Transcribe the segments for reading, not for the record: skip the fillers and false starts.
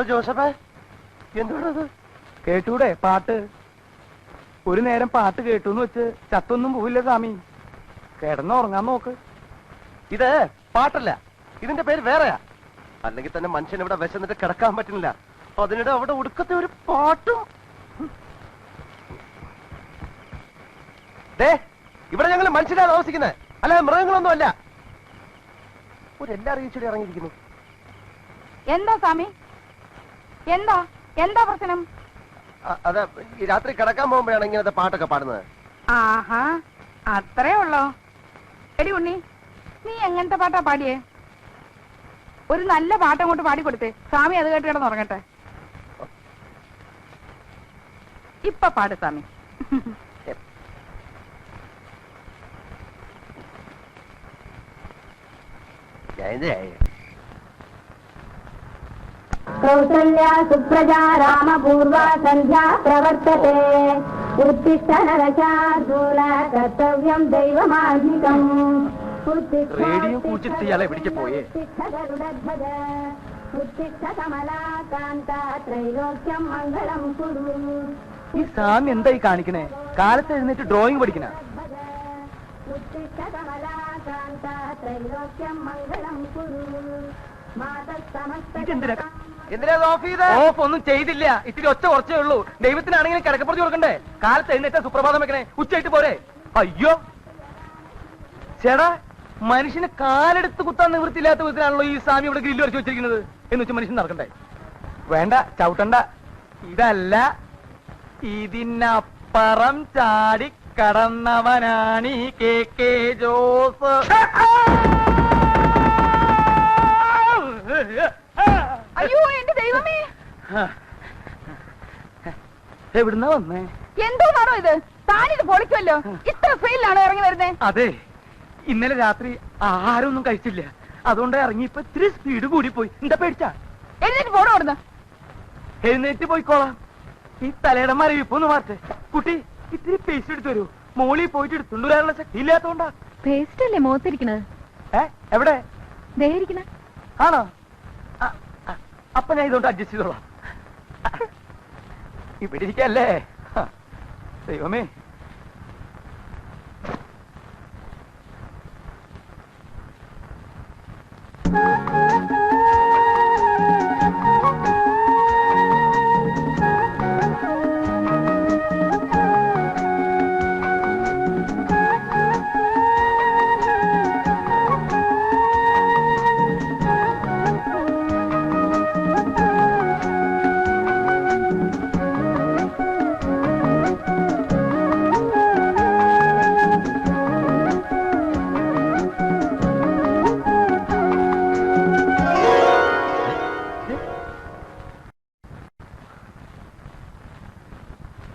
ജോസഫേ, എന്താണത്? കേട്ടൂടെ പാട്ട്? ഒരു നേരം പാട്ട് കേട്ടൂന്ന് വെച്ച് ചത്തൊന്നും പോവില്ല സ്വാമി. കിടന്നുറങ്ങാൻ നോക്ക്. ഇത് പാട്ടല്ല, ഇതിന്റെ പേര് വേറെയാ. അല്ലെങ്കിൽ തന്നെ മനുഷ്യൻ ഇവിടെ വിശന്നിട്ട് കിടക്കാൻ പറ്റുന്നില്ല. അതിനിടെ അവിടെ ഒടുക്കത്തെ ഒരു പാട്ടും. ഇവിടെ ഞങ്ങൾ മനുഷ്യരാ താമസിക്കുന്നത്, അല്ലാതെ മൃഗങ്ങളൊന്നും അല്ല. ഒരു എല്ലാ അറിയിച്ചിട്ട് ഇറങ്ങിയിരിക്കുന്നു. എന്താ സ്വാമി? എന്താ എന്താ പ്രശ്നം? അതെ, ഈ രാത്രി കിടക്കാൻ പോകുമ്പോഴാണ് ഇങ്ങനത്തെ പാട്ടൊക്കെ പാടുന്നത്. ആഹാ, അത്രേ ഉള്ളോ? എടി ഉണ്ണി, നീ എങ്ങനത്തെ പാട്ടാ പാടിയേ? ഒരു നല്ല പാട്ട് അങ്ങോട്ട് പാടിക്കൊടുത്തേ, സ്വാമി അത് കേട്ട് കിടന്നുറങ്ങട്ടെ. ഇപ്പൊ പാട് സ്വാമി. കൗസല്യ സുപ്രജാ രാമപൂർവ സന്ധ്യാ പ്രവർത്തത്തെ ഉത്തിഷ്ഠ നരശാർദൂല കർത്തവ്യം ദൈവമാധികം. റേഡിയോ കുടിച്ചിട്ട് ഇയാളെ എവിടേക്ക് പോയേ? ഉത്തിഷ്ഠ കമലാകാന്ത ത്രൈലോക്യം മംഗളം കുരു. ഈ സ്വാമി എന്തായി കാണിക്കണേ? കാലത്ത് എഴുന്നേറ്റ് ഡ്രോയിങ് പഠിക്കണ? ഉത്തിഷ്ഠ കമലാകാന്ത ത്രൈലോക്യം മംഗളം കുരു. ഓഫ് ഒന്നും ചെയ്തില്ല, ഇത്തിരി ഒച്ച കുറച്ചേ ഉള്ളൂ. ദൈവത്തിനാണെങ്കിലും കിടക്കപ്പുറത്ത് കൊടുക്കണ്ടേ? കാലത്ത് എഴുന്നേറ്റ സുപ്രഭാതം വെക്കണേ, ഉച്ചയായിട്ട് പോരെ? അയ്യോ ചേടാ, മനുഷ്യന് കാലെടുത്ത് കുത്താൻ നിവൃത്തിയില്ലാത്ത വിധത്തിലാണല്ലോ ഈ സ്വാമി ഇവിടെ ഗ്രില്ല് വരച്ച് വെച്ചിരിക്കുന്നത്. എന്ന് വെച്ചാൽ മനുഷ്യൻ നടക്കണ്ടേ? വേണ്ട, ചവിട്ടണ്ട. ഇതല്ല, ഇതിനപ്പുറം ചാടി കടന്നവനാണ് ഈ കെ ജോസ്. അയ്യോ എന്റെ ദൈവമേ, എവിടുന്നാ വന്നേ? എന്തോന്നാണോ ഇത്? താനിത് പൊളിക്കുമല്ലോ. ഇത്ര സ്പീഡിലാണോ ഇറങ്ങി വരുന്നേ? അതെ, ഇന്നലെ രാത്രി ആഹാരമൊന്നും കഴിച്ചില്ല, അതുകൊണ്ട് ഇറങ്ങിയപ്പോ ഇത്തിരി സ്പീഡ് കൂടിപ്പോയി. എന്താ പേടിച്ചാ? എഴുന്നേറ്റ് പോണോ അവിടുന്ന്? എഴുന്നേറ്റ് പോയിക്കോളാം. ഈ തലയുടെ മരവിപ്പൊന്ന് മാറ്റേ. കുട്ടി, ഇത്തിരി പേസ്റ്റ് എടുത്തു വരൂ. മോളിൽ പോയിട്ട് എടുത്തുകൊണ്ട് വരാനുള്ള ശക്തി ഇല്ലാത്തോണ്ടാ. പേസ്റ്റ് അല്ലേ മുഖത്തിരിക്കണത്? എവിടെ? ദേഹിരിക്കണ ആണോ? അപ്പൊ ഞാൻ ഇതുകൊണ്ട് അഡ്ജസ്റ്റ് ചെയ്തോളാം. ഇവിടെ ഇരിക്കല്ലേ? ദൈവമേ,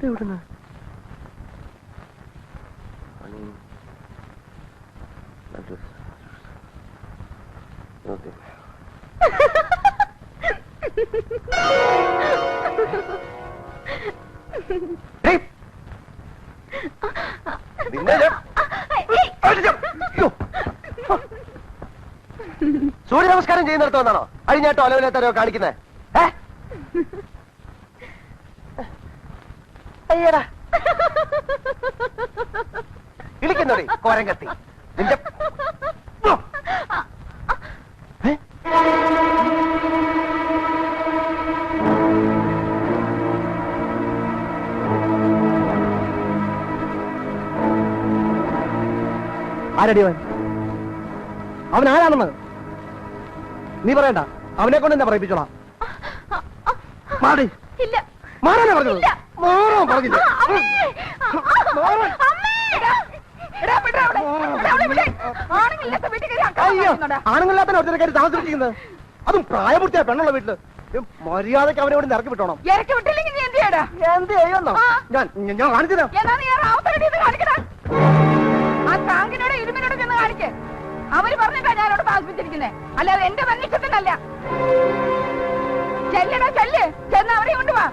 എവിടുന്ന്? സൂര്യ നമസ്കാരം ചെയ്യുന്നിടത്തോന്നാണോ അഴിഞ്ഞാട്ടോ അലവില്ലാത്തരോ കാണിക്കുന്നത്? അയ്യടാ, ഇളിക്കുന്നോടി കോരം കത്തി നിന്റെ. ആരടി അവൻ? അവൻ ആരാണെന്ന് നീ പറയണ്ട. അവനെ കൊണ്ട് എന്നെ പറയിപ്പിച്ചോളാം. മാറി മാറാനാ പറഞ്ഞത്. മാറാൻ പറഞ്ഞില്ല. ആണുങ്ങളില്ലാത്ത ഒറ്റക്കാരി താമസിച്ചിരിക്കുന്നത്, അതും പ്രായപൂർത്തിയായ പെണ്ണുള്ള വീട്ടില്. മര്യാദക്ക് അവനെ ഇവിടെ ഇറക്കി വിട്ടോണം. എന്ത് ചെയ്യുന്നോ? ഞാൻ കാണിച്ചു തരാം. അവര് പറഞ്ഞിട്ടാ ഞാനോട് താമസിപ്പിച്ചിരിക്കുന്നേ, അല്ലാതെ എന്റെ മനുഷ്യത്തിനല്ല. ചെല്ലടാ ചെല്ല്, ചെന്ന് അവരെ കൊണ്ടുവാ.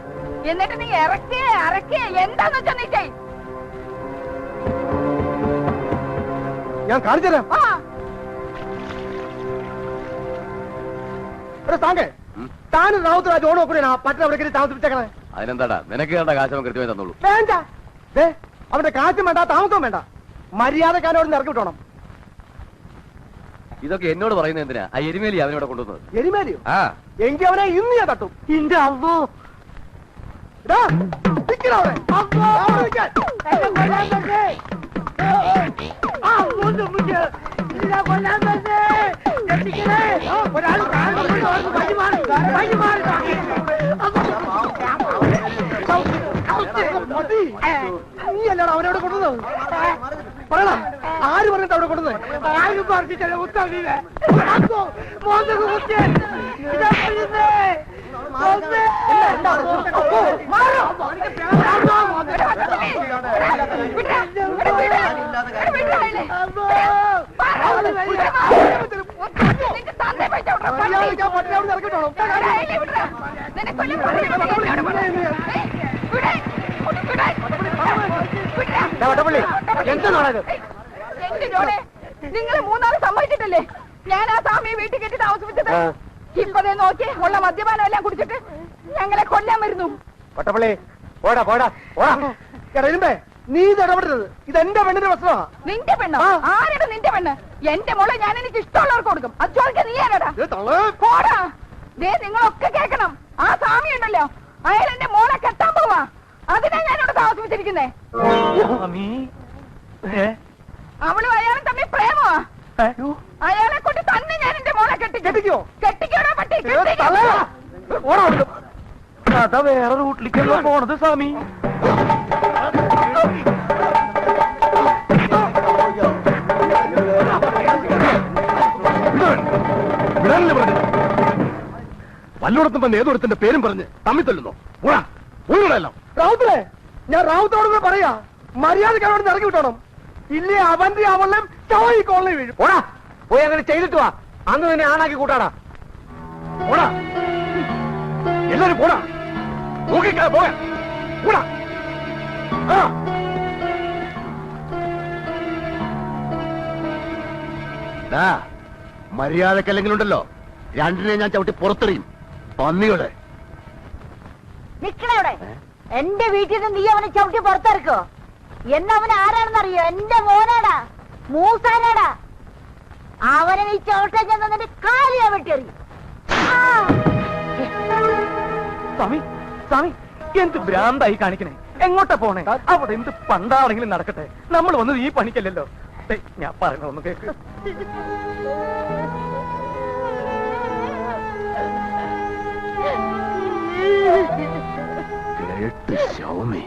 എന്നിട്ട് നീ ഇറക്കേ എന്താന്ന് വെച്ചാ നീ ചെയ്. ഞാൻ കാണിച്ചു തരാം. താനും റാവുത്തറ ജോണോ കൂടെയാണ് ആ പട്ടണം അവിടെ കയറി താമസിപ്പിച്ചേക്കണേ. അതിനെന്താടാ നിനക്ക് വേണ്ട കാശ് അവൻ കൃത്യമായി തന്നോളൂ. വേണ്ട, അവന്റെ കാശും വേണ്ട, താമസവും വേണ്ട. മര്യാദക്കാരോട് ഇറക്കി വിട്ടോണം. ഇതൊക്കെ എന്നോട് പറയുന്നത് എന്തിനാ? ആ എരുമേലി അവനോട് കൊണ്ടുവന്നത്. എരിമേലിയോ? ആ എങ്കിൽ അവനെ ഇന്ന് ഞാൻ തട്ടും. ഇന്റെ അവോ നീ അല്ലാടാ അവനോട് കൊണ്ടുവന്നത്? പറയണം, ആര് പറഞ്ഞിട്ട് അവിടെ കൊണ്ടുവന്നത്? ആരും പറഞ്ഞിട്ടല്ല. നിങ്ങൾ മൂന്നാൾ സമ്മതിച്ചിട്ടല്ലേ ഞാൻ ആ സ്വാമിയെ വീട്ടിൽ കെട്ടി താമസിപ്പിച്ചത്? ഇപ്പതേ നോക്കി ഉള്ള മദ്യപാനം എല്ലാം കുടിച്ചിട്ട് ഞങ്ങളെ കൊല്ലാൻ വരുന്നു. വട്ടപ്പള്ളി പോടാ പോടാ പോടാ. നീ ഇത് ഇടപെടരുത്. ഇത് എന്റെ പെണ്ണിന്റെ പ്രശ്നമാണ്. നിന്റെ പെണ്ണോ? ആരുടെ നിന്റെ പെണ്ണ്? എന്റെ മോളെ ഞാൻ എനിക്ക് ഇഷ്ടമുള്ളവർക്ക് കൊടുക്കും. അത് ചോദിക്കാൻ നീ ആരാടാ? പോടാ. ദേ നിങ്ങളൊക്കെ കേൾക്കണം, ആ സ്വാമി ഉണ്ടല്ലോ അയാൾ എന്റെ മോളെ കെട്ടാൻ പോവാ. അതിനാ ഞാനിവിടെ താമസിപ്പിച്ചിരിക്കുന്നേ. അവളും അയാളും തമ്മിൽ പ്രേമമാ. അയാളെ കൊണ്ട് തന്നെ ഞാൻ എന്റെ മോളെ കെട്ടിക്കോ. കെട്ടിക്കോടാ പട്ടി. കഥ വേറെ റൂട്ടിലേക്കല്ലോ പോണത് സ്വാമി. വല്ലോടത്തുമ്പോ നേതൃത്വത്തിന്റെ പേരും പറഞ്ഞ് തമ്മിൽ തല്ലുന്നോ? റാവുത്തറേ, ഞാൻ റാവുത്തറോട് പറയാ, മര്യാദക്കാരോട് ഇറക്കി വിട്ടോണം. ഇല്ലേ അവന്റെ അവളും ചവി കോളനി വീഴും. ഓടാ പോയി അങ്ങനെ ചെയ്തിട്ട് വാ. അന്ന് തന്നെ ആണാക്കി കൂട്ടാടാ. പോടാ, എല്ലാരും പോടാ. നോക്കിക്കാ പോയാ പോടാ. മര്യാദക്കല്ലെങ്കിൽ ഉണ്ടല്ലോ രണ്ടിനെ ഞാൻ ചവിട്ടി പുറത്തെറിയും. പന്നികളെ നിക്കണവിടെ. എന്റെ വീട്ടിൽ നിന്ന് നീ അവനെ ചവിട്ടി പുറത്തിറക്കോ? എന്നവൻ ആരാണെന്നറിയോ? എന്റെ മോനാടാ, മൂസാനാടാ. അവനെ നീ ചവിട്ടാൻ ഞാൻ തന്നിട്ട് കാലിയാ വെട്ടിയെറിയും. സ്വാമി സ്വാമി എന്ത് ഭ്രാന്തായി കാണിക്കണേ? എങ്ങോട്ടാ പോണേ? അവിടെ എന്ത് പണ്ടാണെങ്കിലും നടക്കട്ടെ. നമ്മൾ വന്നത് ഈ പണിക്കല്ലല്ലോ. ഞാൻ പറയണ ഒന്ന് കേക്ക്. ശൗമി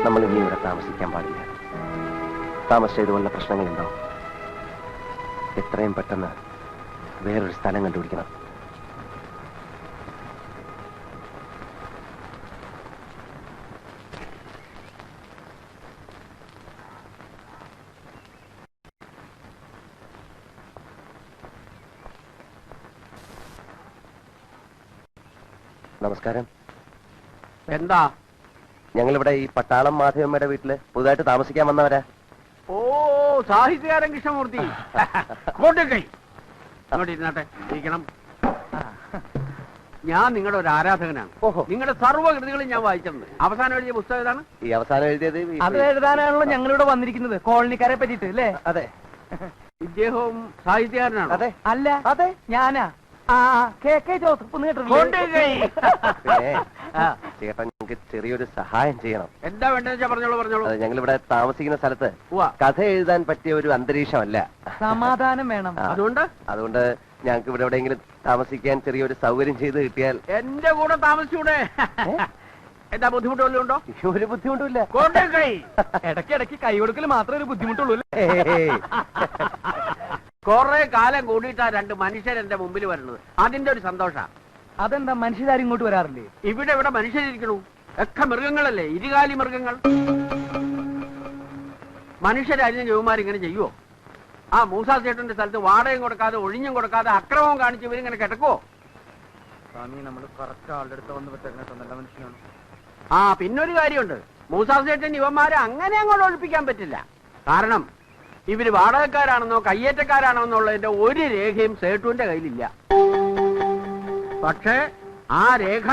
നമ്മൾ ഇനി ഇവിടെ താമസിക്കാൻ പാടില്ല. താമസിച്ചത് വല്ല പ്രശ്നങ്ങളുണ്ടാവും. എത്രയും പെട്ടെന്ന് വേറൊരു സ്ഥലം കണ്ടുപിടിക്കണം. നമസ്കാരം. എന്താ? ഞങ്ങളിവിടെ ഈ പട്ടാളം മാധവമ്മയുടെ വീട്ടില് പുതുതായിട്ട് താമസിക്കാൻ വന്നവരാ. ഓ, സാഹിത്യകാരൻ കൃഷ്ണമൂർത്തി. ഇരുന്നാട്ടെ, ഇരിക്കണം. ഞാൻ നിങ്ങളുടെ ഒരു ആരാധകനാണ്. ഓഹോ. നിങ്ങളുടെ സർവ്വകൃതികളും ഞാൻ വായിച്ചിട്ടുണ്ട്. അവസാനം എഴുതിയ പുസ്തകം ഏതാണ്? ഈ അവസാനം എഴുതിയത് അത് എഴുതാനാണല്ലോ ഞങ്ങളിവിടെ വന്നിരിക്കുന്നത്, കോളനിക്കാരെ പറ്റിട്ട് അല്ലേ? അതെ ഇദ്ദേഹവും സാഹിത്യകാരനാണ്. അതെ അല്ല, അതെ ഞാനാ. കെ ജോസഫ് ചേട്ടൻ ഞങ്ങൾക്ക് ചെറിയൊരു സഹായം ചെയ്യണം. എന്താ വേണ്ടതെന്ന് വെച്ചാൽ പറഞ്ഞോളൂ. അത് ഞങ്ങളിവിടെ താമസിക്കുന്ന സ്ഥലത്ത് ഉവ്വ. കഥ എഴുതാൻ പറ്റിയ ഒരു അന്തരീക്ഷമല്ല. സമാധാനം വേണം. അതുകൊണ്ട് ഞങ്ങൾക്ക് ഇവിടെ എവിടെയെങ്കിലും താമസിക്കാൻ ചെറിയൊരു സൗകര്യം ചെയ്ത് കിട്ടിയാൽ. എന്റെ കൂടെ താമസിച്ചൂടെ? എന്താ ബുദ്ധിമുട്ട് വല്ലതും ഉണ്ടോ? ഒരു ബുദ്ധിമുട്ടില്ല. ഇടയ്ക്കിടയ്ക്ക് കൈ കൊടുക്കൽ മാത്രമേ ഒരു ബുദ്ധിമുട്ടുള്ളൂ. കുറെ കാലം കൂടിയിട്ടാ രണ്ട് മനുഷ്യർ എന്റെ മുമ്പിൽ വരുന്നത്. അതിന്റെ ഒരു സന്തോഷ. അതെന്താ മനുഷ്യരാരും ഇങ്ങോട്ട് വരാറില്ലേ? ഇവിടെ മനുഷ്യരിക്കണു. ഒക്കെ മൃഗങ്ങളല്ലേ, ഇരുകാലി മൃഗങ്ങൾ. മനുഷ്യരായിരുന്നു ജോമാരിങ്ങനെ ചെയ്യുവോ? ആ മൂസാ ചേട്ടന്റെ സ്ഥലത്ത് വാടകയും കൊടുക്കാതെ ഒഴിഞ്ഞും കൊടുക്കാതെ അക്രമവും കാണിച്ച് ഇവരിങ്ങനെ കിടക്കുവോ? സ്വാമി, നമ്മൾ കറക്റ്റ് ആളുടെ അടുത്ത് വന്ന് പറ്റുന്ന നല്ല മനുഷ്യനാണ്. ആ പിന്നൊരു കാര്യമുണ്ട്. മൂസാ ചേട്ടൻ ഇവന്മാരെ അങ്ങനെ അങ്ങോട്ട് ഒഴിപ്പിക്കാൻ പറ്റില്ല. കാരണം ഇവര് വാടകക്കാരാണെന്നോ കയ്യേറ്റക്കാരാണോ എന്നുള്ളതിന്റെ ഒരു രേഖയും സേട്ടുവിന്റെ കയ്യിലില്ല. പക്ഷേ ആ രേഖ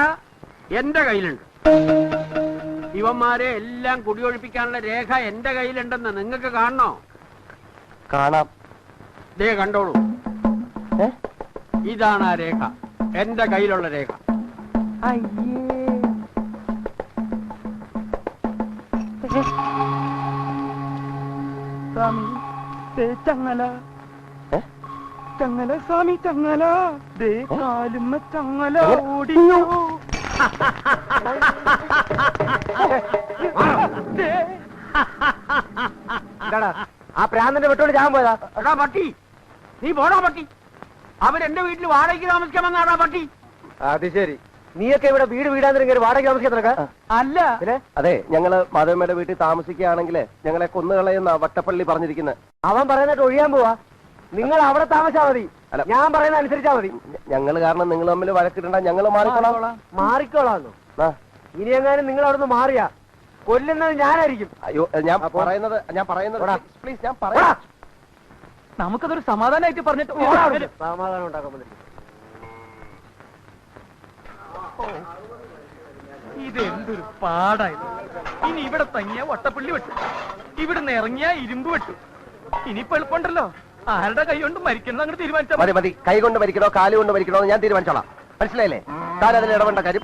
എന്റെ കയ്യിലുണ്ട്. ഇവന്മാരെ എല്ലാം കുടിയൊഴിപ്പിക്കാനുള്ള രേഖ എന്റെ കയ്യിലുണ്ടെന്ന് നിങ്ങൾക്ക് കാണണോ? കാണാം. ദേ കണ്ടോളൂ. ഇതാണ് ആ രേഖ, എന്റെ കയ്യിലുള്ള രേഖ. സ്വാമി, ചങ്ങല ചങ്ങല സ്വാമി, ചങ്ങല ദേ കാലുമ്മ ചങ്ങല ഓടിയോ. ആ പ്രാന്തന്റെ വെട്ടോട് ഞാൻ പോയതാ. എടാ പട്ടി, നീ പോടാ പട്ടി. അവരെന്റെ വീട്ടിൽ വാടകയ്ക്ക് താമസിക്കാമെന്നാടാ പട്ടി. അത് ശരി. നീയൊക്കെ ഇവിടെ വീടാന്നിരിക്കും വാടക താമസിക്കാത്ത അല്ല. അതെ, ഞങ്ങള് മാധവമ്മയുടെ വീട്ടിൽ താമസിക്കുകയാണെങ്കിൽ ഞങ്ങളെ കൊന്നുകളയുന്ന വട്ടപ്പള്ളി പറഞ്ഞിരിക്കുന്നത്. അവൻ പറയുന്നിട്ട് ഒഴിയാൻ പോവാ. നിങ്ങൾ അവിടെ താമസിച്ചാ മതി. അല്ല, ഞാൻ പറയുന്ന അനുസരിച്ചാ മതി. ഞങ്ങൾ കാരണം നിങ്ങൾ തമ്മിൽ വഴക്കിടണ്ട. ഞങ്ങൾ മാറിക്കോളാം. ഇനി എങ്ങാനും നിങ്ങൾ അവിടെ നിന്ന് മാറിയാ കൊല്ലുന്നത് ഞാനായിരിക്കും. അയ്യോ, ഞാൻ പറയുന്നത് പ്ലീസ്, ഞാൻ പറയാ. നമുക്കതൊരു സമാധാനമായിട്ട് പറഞ്ഞിട്ട് സമാധാനം ഉണ്ടാക്കാൻ ഇതെന്തൊരു പാടായത്. ഇനി ഇവിടെ തങ്ങിയ വട്ടപ്പള്ളി വെട്ടു, ഇവിടുന്ന് ഇറങ്ങിയ ഇരുമ്പ് വെട്ടു. ഇനിയിപ്പോ എളുപ്പമുണ്ടല്ലോ, ആരുടെ കൈ കൊണ്ട് മരിക്കണം അങ്ങോട്ട് തീരുമാനിച്ചാൽ മതി. മതി, കൈ കൊണ്ട് മരിക്കണോ കാല് കൊണ്ട് മരിക്കണോ ഞാൻ തീരുമാനിച്ചോളാം. മനസ്സിലായില്ലേ? താൻ അതിൽ ഇടപെടേണ്ട കാര്യം.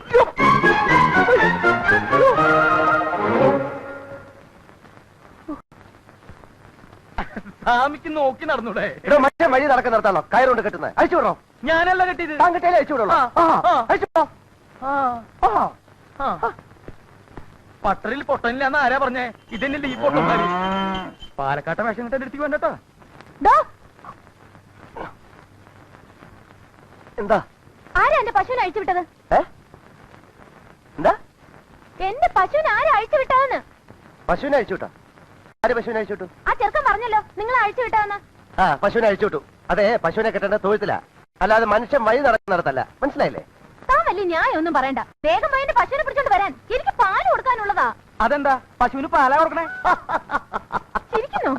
സ്വാമിക്ക് നോക്കി നടന്നൂടെ? മറ്റേ വഴി നടക്കാൻ നിർത്താണോ കയറുകൊണ്ട് കെട്ടുന്നത്? അഴിച്ചു വിടണോ? ഞാനല്ല കെട്ടിയത്. താൻ കെട്ടിയാലേ അഴിച്ചു വിടണോ? പട്ടറിൽ പൊട്ടനില്ലാന്ന് ആരാ പറഞ്ഞേ? ഇതന്നെയല്ലേ ഈ പൊട്ടന്മാര്. പാലക്കാട്ട വേഷം കിട്ടാൻ എടുത്തേക്ക് വേണ്ടട്ടോ. എന്താ ആരാ എന്റെ പശുവിനെ അഴിച്ചു വിട്ടത്? എന്താ എന്റെ പശുവിനെ ആരാ അഴിച്ചു വിട്ടതെന്ന്? പശുവിനെ അഴിച്ചു വിട്ടോ? ആര് പശുവിനെ അഴിച്ചു വിട്ടു? ആ ചെറുക്കൻ പറഞ്ഞല്ലോ നിങ്ങൾ അഴിച്ചു വിട്ടതെന്ന്. ആ, പശുവിനെ അഴിച്ചു വിട്ടു. അതെ, പശുവിനെ കെട്ടേണ്ട തൊഴുത്തില്ല, അല്ലാതെ മനുഷ്യൻ വഴി നടക്കുന്നിടത്തല്ല. മനസ്സിലായില്ലേ? താൻ വലിയ ന്യായം ഒന്നും പറയണ്ട. വേഗം എന്റെ പശുവിനെ പിടിച്ചോണ്ട് വരാൻ. എനിക്ക് പാല് കൊടുക്കാനുള്ളതാ. അതെന്താ പശുവിന് പാലാ കൊടുക്കണേ? ചിരിക്കുന്നു.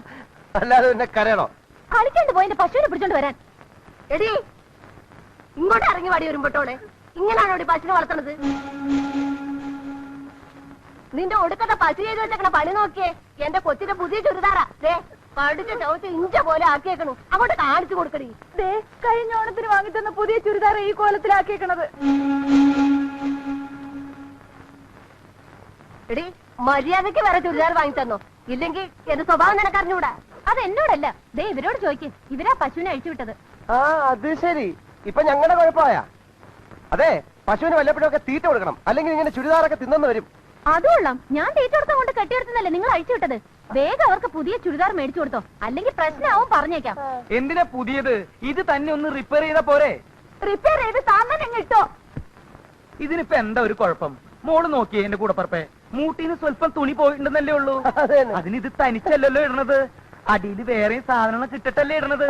അല്ലാതെ പിന്നെ കരയണോ? കളിക്കാണ്ട് പോയി എന്റെ പശുവിനെ പിടിച്ചോണ്ട് വരാൻ. എടി ഇങ്ങോട്ട് ഇറങ്ങി വാടി വരുമ്പോട്ടോടെ. ഇങ്ങനാണോ ഈ പശുവിനെ വളർത്തണത്? നിന്റെ ഒടുക്കത്തെ പശു ചെയ്ത് വെച്ചേക്കണ പണി നോക്കിയേ. എന്റെ കൊച്ചിന്റെ പുതിയ ചുരിദാറാ. ദേ കടിച്ച ചവിട്ട് ഇഞ്ച പോലെ ആക്കിയേക്കണു. അങ്ങോട്ട് കാണിച്ചു കൊടുക്കടി. ദേ കഴിഞ്ഞ ഓണത്തിന് വാങ്ങിത്തന്ന പുതിയ ചുരിദാർ ഈ കോലത്തിലാക്കിയേക്കണത്. എടി മര്യാദക്ക് വേറെ ചുരിദാർ വാങ്ങി തന്നോ, ഇല്ലെങ്കിൽ എന്റെ സ്വഭാവം നിനക്കറിഞ്ഞൂടാ. അത് എന്നോടല്ല, ദേ ഇവരോട് ചോദിക്ക്. ഇവരാ പശുവിനെ അഴിച്ചു വിട്ടത്. ആ, അത് ശരി. ഇപ്പൊ ഞങ്ങളുടെ കുഴപ്പമായ. അതെ, പശുവിന് വല്ലപ്പോഴൊക്കെ തീറ്റ കൊടുക്കണം, അല്ലെങ്കിൽ ഇങ്ങനെ ചുരിദാറൊക്കെ തിന്നെന്ന് വരും. അതുകൊള്ളാം. ഞാൻ തീറ്റ കൊടുത്ത കൊണ്ട് കെട്ടിയെടുത്തല്ലേ നിങ്ങൾ അഴിച്ചു വിട്ടത്. വേഗം അവർക്ക് പുതിയ ചുരിദാർ മേടിച്ചു കൊടുത്തോ, അല്ലെങ്കിൽ പ്രശ്നമാവും. പറഞ്ഞേക്കാം. എന്തിനാ പുതിയത്? ഇത് തന്നെ ഒന്ന് റിപ്പയർ ചെയ്താ പോരെ? റിപ്പയർ ചെയ്ത് താൻ തന്നെ ഇട്ടോ. ഇതിനിപ്പോ എന്താ ഒരു കുഴപ്പം? മോള് നോക്കിയേ എന്റെ കൂടപ്പറപ്പേ, മൂട്ടീന് സ്വല്പം തുണി പോയിട്ടുണ്ടെന്നല്ലേ ഉള്ളൂ. അതിനിത് തനിച്ചല്ലല്ലോ ഇടണത്. അടിയിൽ വേറെ സാധനങ്ങൾ കിട്ടട്ടല്ലേ ഇടണത്.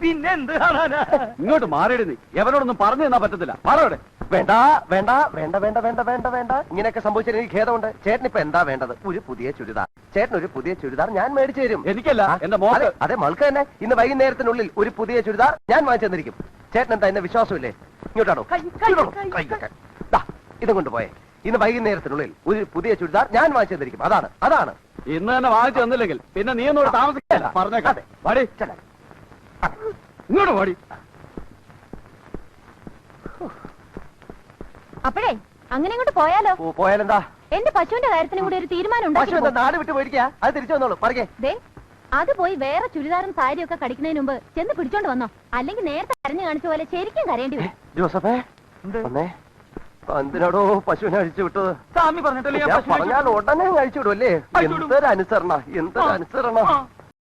പിന്നെ എന്ത് കാണാനാ? ഇങ്ങോട്ട് മാറിയിടുന്നു. എവനോടൊന്നും പറഞ്ഞു തന്നാ പറ്റത്തില്ല. മാറോടെ. വേണ്ട വേണ്ട വേണ്ട വേണ്ട വേണ്ട വേണ്ട വേണ്ട. ഇങ്ങനെയൊക്കെ സംഭവിച്ചാൽ എനിക്ക് ഖേദമുണ്ട്. ചേട്ടൻ ഇപ്പൊ എന്താ വേണ്ടത്? ഒരു പുതിയ ചുരിദാർ. ചേട്ടൻ ഒരു പുതിയ ചുരിദാർ ഞാൻ മേടിച്ചു തരും. എനിക്കല്ല, എന്റെ മോൾക്ക്. അതെ, മൾക്ക് തന്നെ. ഇന്ന് വൈകുന്നേരത്തിനുള്ളിൽ ഒരു പുതിയ ചുരിദാർ ഞാൻ വാങ്ങിച്ചു തന്നിരിക്കും. ചേട്ടൻ എന്താ എന്നെ വിശ്വാസമില്ലേ? ഇങ്ങോട്ടാണോ? ഇതും കൊണ്ടുപോയേ. ഇന്ന് വൈകുന്നേരത്തിനുള്ളിൽ ഒരു പുതിയ ചുരിദാർ ഞാൻ വാങ്ങിച്ചു തന്നിരിക്കും. അതാണ് ഇന്ന് തന്നെ വാങ്ങിച്ചു തന്നില്ലെങ്കിൽ പിന്നെ നീ ഒന്നോട് താമസിക്കില്ല. പറഞ്ഞേക്കാതെ വാടി. ഇങ്ങോട്ട് വാടി. അപ്പോഴേ അങ്ങനെ ഇങ്ങോട്ട് പോയാലോ? പോയാലെന്താ? എന്റെ പശുവിന്റെ കാര്യത്തിനും കൂടി ഒരു തീരുമാനം പശു എന്താ ഉണ്ടാക്കി. നാട് വിട്ട് പോയിരിക്കാ? അത് തിരിച്ചു വന്നോളൂ. പറയേ. ദേ അത് പോയി വേറെ ചുരിദാറും സാരിയും ഒക്കെ കടിക്കുന്നതിന് മുമ്പ് ചെന്ന് പിടിച്ചോണ്ട് വന്നോ, അല്ലെങ്കിൽ നേരത്തെ കരഞ്ഞു കാണിച്ച പോലെ ശരിക്കും കരയേണ്ടി വരും. ജോസഫേ, വന്നേ. എന്തിനാടോ പശുവിനെ അഴിച്ചു വിട്ടത്? സ്വാമി പറഞ്ഞിട്ടല്ലേ ഞാൻ ഞാൻ പശുവിനെ പറഞ്ഞാൽ ഉടനെ അഴിച്ചു വിടും അല്ലേ? എന്തൊരു അനുസരണ, എന്തൊരു അനുസരണ.